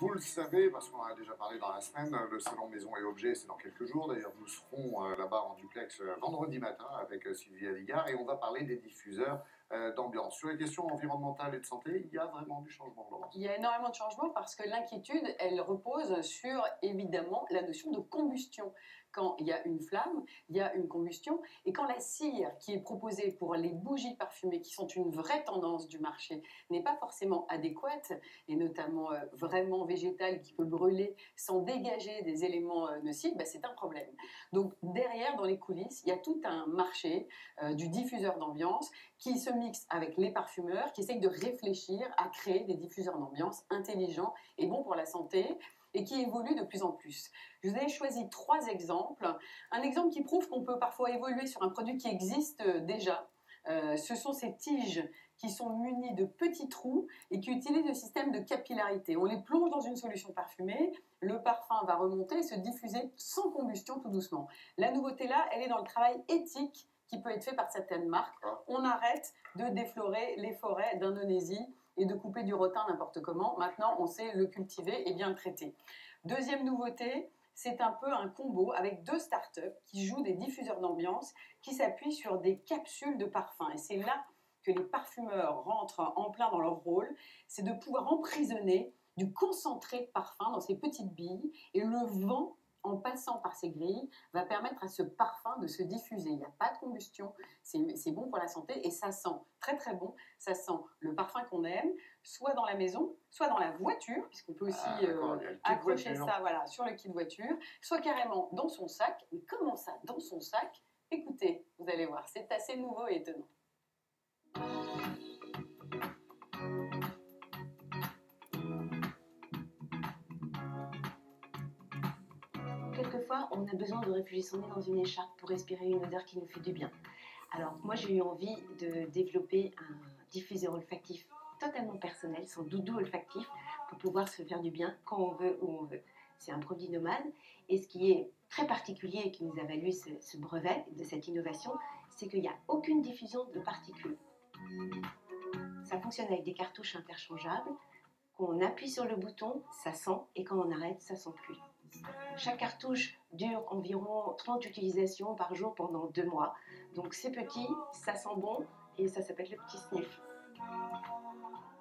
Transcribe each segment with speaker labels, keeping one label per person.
Speaker 1: Vous le savez, parce qu'on en a déjà parlé dans la semaine, le salon Maison et Objets, c'est dans quelques jours. D'ailleurs, nous serons là-bas en duplex vendredi matin avec Sylvia Ligard et on va parler des diffuseurs d'ambiance. Sur les questions environnementales et de santé, il y a vraiment du changement, Laurence.
Speaker 2: Il y a énormément de changements parce que l'inquiétude, elle repose sur, évidemment, la notion de combustion. Quand il y a une flamme, il y a une combustion. Et quand la cire qui est proposée pour les bougies parfumées, qui sont une vraie tendance du marché, n'est pas forcément adéquate, et notamment vraiment végétale, qui peut brûler sans dégager des éléments nocifs, bah, c'est un problème. Donc derrière, dans les coulisses, il y a tout un marché du diffuseur d'ambiance qui se mixe avec les parfumeurs, qui essayent de réfléchir à créer des diffuseurs d'ambiance intelligents et bons pour la santé, et qui évoluent de plus en plus. Je vous ai choisi 3 exemples. Un exemple qui prouve qu'on peut parfois évoluer sur un produit qui existe déjà. Ce sont ces tiges qui sont munies de petits trous et qui utilisent le système de capillarité. On les plonge dans une solution parfumée, le parfum va remonter et se diffuser sans combustion tout doucement. La nouveauté là, elle est dans le travail éthique qui peut être fait par certaines marques. On arrête de déflorer les forêts d'Indonésie et de couper du rotin n'importe comment. Maintenant, on sait le cultiver et bien le traiter. Deuxième nouveauté, c'est un peu un combo avec 2 startups qui jouent des diffuseurs d'ambiance qui s'appuient sur des capsules de parfum. Et c'est là que les parfumeurs rentrent en plein dans leur rôle, c'est de pouvoir emprisonner du concentré de parfum dans ces petites billes et le vent, en passant par ces grilles, va permettre à ce parfum de se diffuser. Il n'y a pas de combustion, c'est bon pour la santé et ça sent très très bon. Ça sent le parfum qu'on aime, soit dans la maison, soit dans la voiture, puisqu'on peut aussi accrocher ça voilà, sur le kit voiture, soit carrément dans son sac. Mais comment ça, dans son sac? Écoutez, vous allez voir, c'est assez nouveau et étonnant.
Speaker 3: Quelquefois, on a besoin de réfugier son nez dans une écharpe pour respirer une odeur qui nous fait du bien. Alors, moi, j'ai eu envie de développer un diffuseur olfactif totalement personnel, son doudou olfactif, pour pouvoir se faire du bien quand on veut, où on veut. C'est un produit nomade, et ce qui est très particulier et qui nous a valu ce brevet de cette innovation, c'est qu'il n'y a aucune diffusion de particules. Ça fonctionne avec des cartouches interchangeables. Quand on appuie sur le bouton, ça sent, et quand on arrête, ça sent plus. Chaque cartouche dure environ 30 utilisations par jour pendant 2 mois. Donc c'est petit, ça sent bon et ça s'appelle le petit sniff.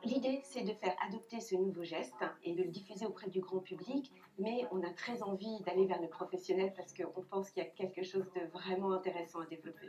Speaker 3: L'idée, c'est de faire adopter ce nouveau geste et de le diffuser auprès du grand public, mais on a très envie d'aller vers le professionnel parce qu'on pense qu'il y a quelque chose de vraiment intéressant à développer.